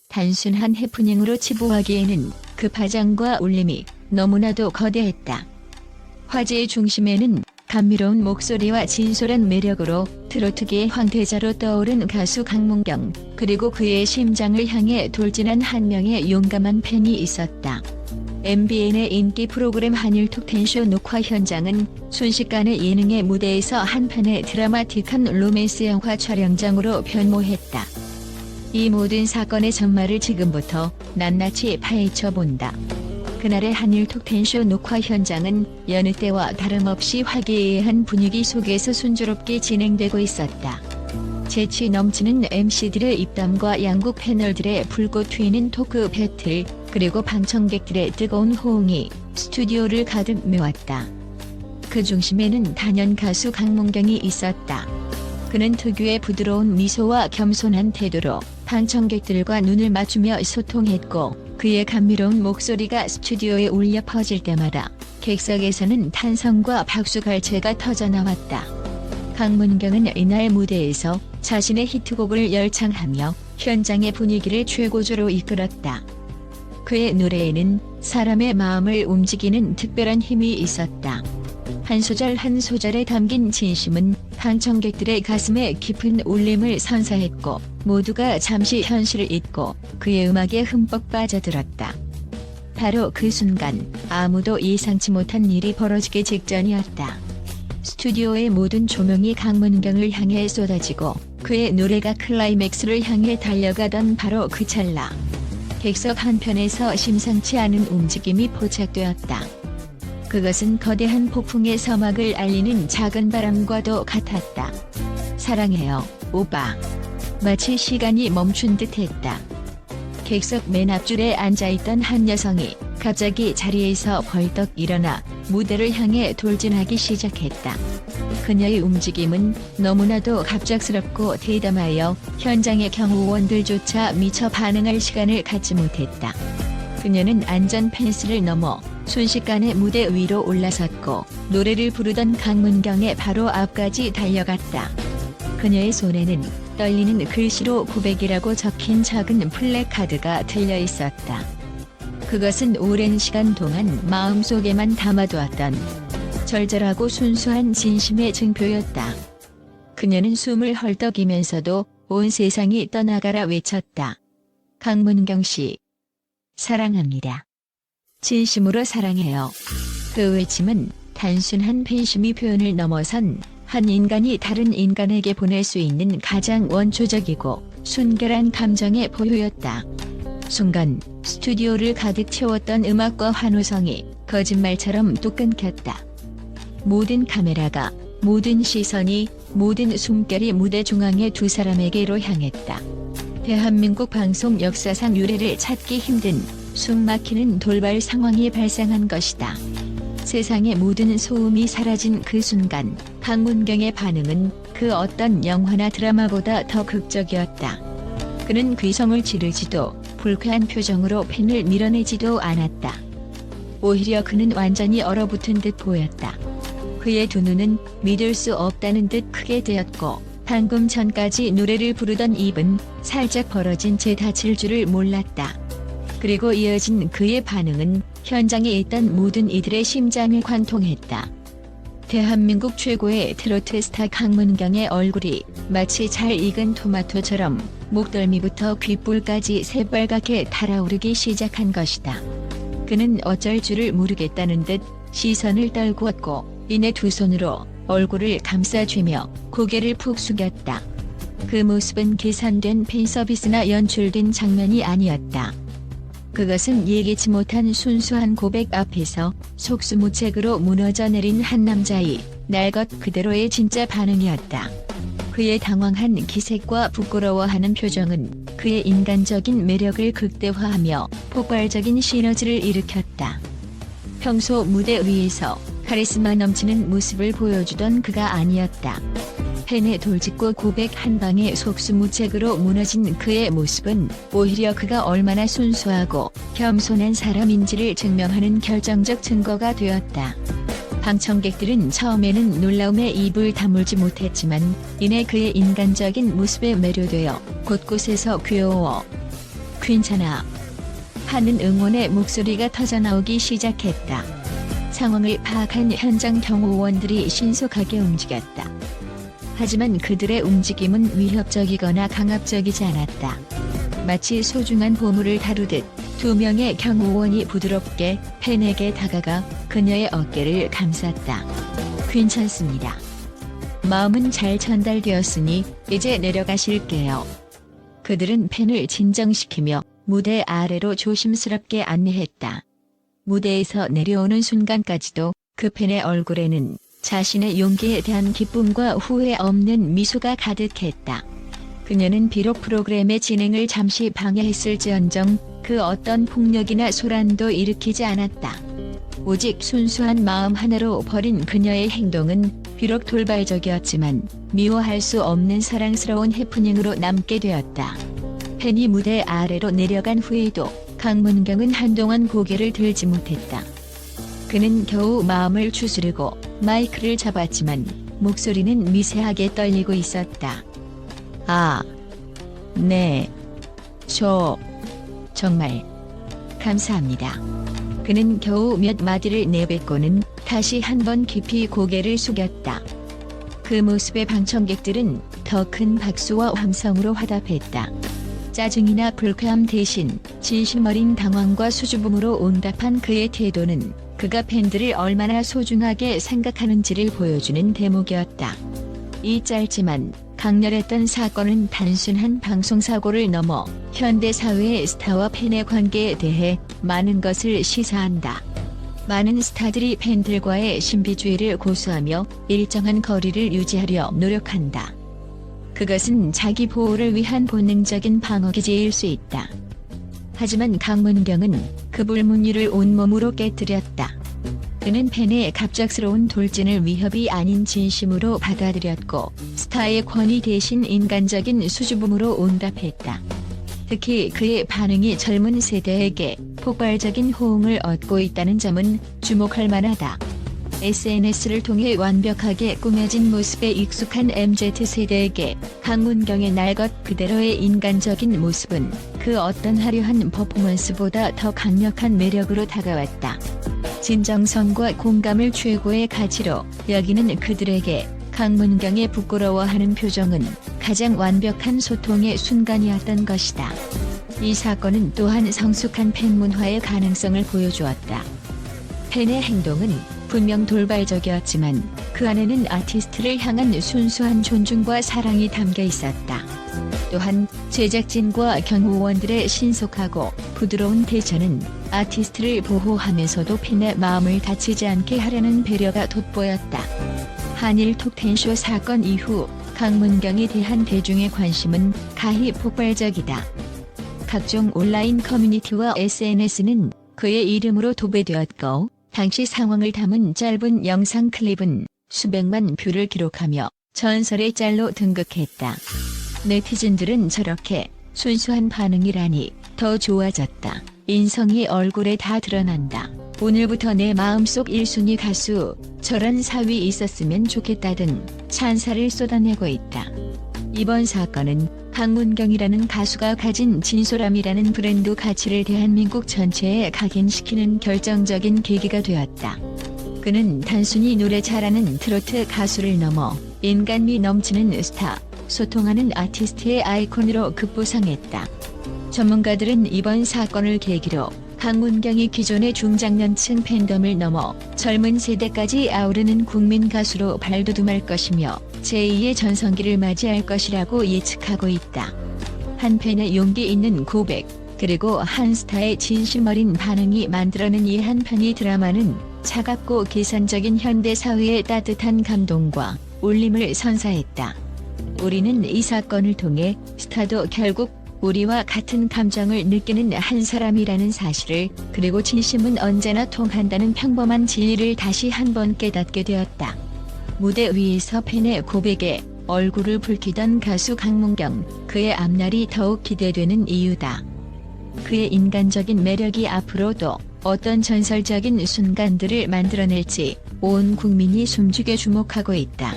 단순한 해프닝으로 치부하기에는 그 파장과 울림이 너무나도 거대했다. 화제의 중심에는 감미로운 목소리와 진솔한 매력으로 트로트계의 황태자로 떠오른 가수 강문경, 그리고 그의 심장을 향해 돌진한 한 명의 용감한 팬이 있었다. MBN의 인기 프로그램 한일톡 텐쇼 녹화 현장은 순식간에 예능의 무대에서 한편의 드라마틱한 로맨스 영화 촬영장으로 변모했다. 이 모든 사건의 전말을 지금부터 낱낱이 파헤쳐본다. 그날의 한일톡 텐쇼 녹화 현장은 여느 때와 다름없이 화기애애한 분위기 속에서 순조롭게 진행되고 있었다. 재치 넘치는 MC들의 입담과 양국 패널들의 불꽃 튀는 토크 배틀, 그리고 방청객들의 뜨거운 호응이 스튜디오를 가득 메웠다. 그 중심에는 단연 가수 강문경이 있었다. 그는 특유의 부드러운 미소와 겸손한 태도로 방청객들과 눈을 맞추며 소통했고, 그의 감미로운 목소리가 스튜디오에 울려 퍼질 때마다 객석에서는 탄성과 박수갈채가 터져나왔다. 강문경은 이날 무대에서 자신의 히트곡을 열창하며 현장의 분위기를 최고조로 이끌었다. 그의 노래에는 사람의 마음을 움직이는 특별한 힘이 있었다. 한 소절 한 소절에 담긴 진심은 방청객들의 가슴에 깊은 울림을 선사했고, 모두가 잠시 현실을 잊고 그의 음악에 흠뻑 빠져들었다. 바로 그 순간 아무도 예상치 못한 일이 벌어지기 직전이었다. 스튜디오의 모든 조명이 강문경을 향해 쏟아지고 그의 노래가 클라이맥스를 향해 달려가던 바로 그 찰나, 객석 한편에서 심상치 않은 움직임이 포착되었다. 그것은 거대한 폭풍의 서막을 알리는 작은 바람과도 같았다. 사랑해요, 오빠. 마치 시간이 멈춘 듯했다. 객석 맨 앞줄에 앉아있던 한 여성이 갑자기 자리에서 벌떡 일어나 무대를 향해 돌진하기 시작했다. 그녀의 움직임은 너무나도 갑작스럽고 대담하여 현장의 경호원들조차 미처 반응할 시간을 갖지 못했다. 그녀는 안전 펜스를 넘어 순식간에 무대 위로 올라섰고 노래를 부르던 강문경의 바로 앞까지 달려갔다. 그녀의 손에는 떨리는 글씨로 고백이라고 적힌 작은 플래카드가 들려 있었다. 그것은 오랜 시간 동안 마음속에만 담아두었던 절절하고 순수한 진심의 증표였다. 그녀는 숨을 헐떡이면서도 온 세상이 떠나가라 외쳤다. 강문경 씨, 사랑합니다. 진심으로 사랑해요. 그 외침은 단순한 팬심이 표현을 넘어선 한 인간이 다른 인간에게 보낼 수 있는 가장 원초적이고 순결한 감정의 포효였다. 순간 스튜디오를 가득 채웠던 음악과 환호성이 거짓말처럼 뚝 끊겼다. 모든 카메라가, 모든 시선이, 모든 숨결이 무대 중앙의 두 사람에게로 향했다. 대한민국 방송 역사상 유례를 찾기 힘든 숨막히는 돌발 상황이 발생한 것이다. 세상의 모든 소음이 사라진 그 순간 강문경의 반응은 그 어떤 영화나 드라마보다 더 극적이었다. 그는 귀성을 지르지도 불쾌한 표정으로 팬을 밀어내지도 않았다. 오히려 그는 완전히 얼어붙은 듯 보였다. 그의 두 눈은 믿을 수 없다는 듯 크게 뜨였고 방금 전까지 노래를 부르던 입은 살짝 벌어진 채 닫힐 줄을 몰랐다. 그리고 이어진 그의 반응은 현장에 있던 모든 이들의 심장을 관통했다. 대한민국 최고의 트로트 스타 강문경의 얼굴이 마치 잘 익은 토마토처럼 목덜미부터 귓불까지 새빨갛게 달아오르기 시작한 것이다. 그는 어쩔 줄을 모르겠다는 듯 시선을 떨구었고 이내 두 손으로 얼굴을 감싸쥐며 고개를 푹 숙였다. 그 모습은 계산된 팬서비스나 연출된 장면이 아니었다. 그것은 예기치 못한 순수한 고백 앞에서 속수무책으로 무너져 내린 한 남자의 날 것 그대로의 진짜 반응이었다. 그의 당황한 기색과 부끄러워하는 표정은 그의 인간적인 매력을 극대화하며 폭발적인 시너지를 일으켰다. 평소 무대 위에서 카리스마 넘치는 모습을 보여주던 그가 아니었다. 팬의 돌직구 고백 한 방에 속수무책으로 무너진 그의 모습은 오히려 그가 얼마나 순수하고 겸손한 사람인지를 증명하는 결정적 증거가 되었다. 방청객들은 처음에는 놀라움에 입을 다물지 못했지만 이내 그의 인간적인 모습에 매료되어 곳곳에서 괜찮아 하는 응원의 목소리가 터져나오기 시작했다. 상황을 파악한 현장 경호원들이 신속하게 움직였다. 하지만 그들의 움직임은 위협적이거나 강압적이지 않았다. 마치 소중한 보물을 다루듯 2명의 경호원이 부드럽게 팬에게 다가가 그녀의 어깨를 감쌌다. 괜찮습니다. 마음은 잘 전달되었으니 이제 내려가실게요. 그들은 팬을 진정시키며 무대 아래로 조심스럽게 안내했다. 무대에서 내려오는 순간까지도 그 팬의 얼굴에는 자신의 용기에 대한 기쁨과 후회 없는 미소가 가득했다. 그녀는 비록 프로그램의 진행을 잠시 방해했을지언정 그 어떤 폭력이나 소란도 일으키지 않았다. 오직 순수한 마음 하나로 벌인 그녀의 행동은 비록 돌발적이었지만 미워할 수 없는 사랑스러운 해프닝으로 남게 되었다. 팬이 무대 아래로 내려간 후에도 강문경은 한동안 고개를 들지 못했다. 그는 겨우 마음을 추스르고 마이크를 잡았지만 목소리는 미세하게 떨리고 있었다. 아, 네. 정말 감사합니다. 그는 겨우 몇 마디를 내뱉고는 다시 한번 깊이 고개를 숙였다. 그 모습에 방청객들은 더 큰 박수와 함성으로 화답했다. 짜증이나 불쾌함 대신 진심 어린 당황과 수줍음으로 응답한 그의 태도는 그가 팬들을 얼마나 소중하게 생각하는지를 보여주는 대목이었다. 이 짧지만 강렬했던 사건은 단순한 방송사고를 넘어 현대사회의 스타와 팬의 관계에 대해 많은 것을 시사한다. 많은 스타들이 팬들과의 신비주의를 고수하며 일정한 거리를 유지하려 노력한다. 그것은 자기 보호를 위한 본능적인 방어기제일 수 있다. 하지만 강문경은 그 불문율을 온몸으로 깨뜨렸다. 그는 팬의 갑작스러운 돌진을 위협이 아닌 진심으로 받아들였고 스타의 권위 대신 인간적인 수줍음으로 응답했다. 특히 그의 반응이 젊은 세대에게 폭발적인 호응을 얻고 있다는 점은 주목할 만하다. SNS를 통해 완벽하게 꾸며진 모습에 익숙한 MZ세대에게 강문경의 날 것 그대로의 인간적인 모습은 그 어떤 화려한 퍼포먼스보다 더 강력한 매력으로 다가왔다. 진정성과 공감을 최고의 가치로 여기는 그들에게 강문경의 부끄러워하는 표정은 가장 완벽한 소통의 순간이었던 것이다. 이 사건은 또한 성숙한 팬 문화의 가능성을 보여주었다. 팬의 행동은 분명 돌발적이었지만 그 안에는 아티스트를 향한 순수한 존중과 사랑이 담겨 있었다. 또한 제작진과 경호원들의 신속하고 부드러운 대처는 아티스트를 보호하면서도 팬의 마음을 다치지 않게 하려는 배려가 돋보였다. 한일 톡텐쇼 사건 이후 강문경에 대한 대중의 관심은 가히 폭발적이다. 각종 온라인 커뮤니티와 SNS는 그의 이름으로 도배되었고 당시 상황을 담은 짧은 영상 클립은 수백만 뷰를 기록하며 전설의 짤로 등극했다. 네티즌들은 저렇게 순수한 반응이라니 더 좋아졌다. 인성이 얼굴에 다 드러난다. 오늘부터 내 마음속 1순위 가수, 저런 사위 있었으면 좋겠다 등 찬사를 쏟아내고 있다. 이번 사건은 강문경이라는 가수가 가진 진솔함이라는 브랜드 가치를 대한민국 전체에 각인시키는 결정적인 계기가 되었다. 그는 단순히 노래 잘하는 트로트 가수를 넘어 인간미 넘치는 스타, 소통하는 아티스트의 아이콘으로 급부상했다. 전문가들은 이번 사건을 계기로 강문경이 기존의 중장년층 팬덤을 넘어 젊은 세대까지 아우르는 국민 가수로 발돋움할 것이며 제2의 전성기를 맞이할 것이라고 예측하고 있다. 한 팬의 용기 있는 고백, 그리고 한 스타의 진심 어린 반응이 만들어낸 이 한 편의 드라마는 차갑고 계산적인 현대 사회의 따뜻한 감동과 울림을 선사했다. 우리는 이 사건을 통해 스타도 결국 우리와 같은 감정을 느끼는 한 사람이라는 사실을, 그리고 진심은 언제나 통한다는 평범한 진리를 다시 한번 깨닫게 되었다. 무대 위에서 팬의 고백에 얼굴을 붉히던 가수 강문경, 그의 앞날이 더욱 기대되는 이유다. 그의 인간적인 매력이 앞으로도 어떤 전설적인 순간들을 만들어낼지 온 국민이 숨죽여 주목하고 있다.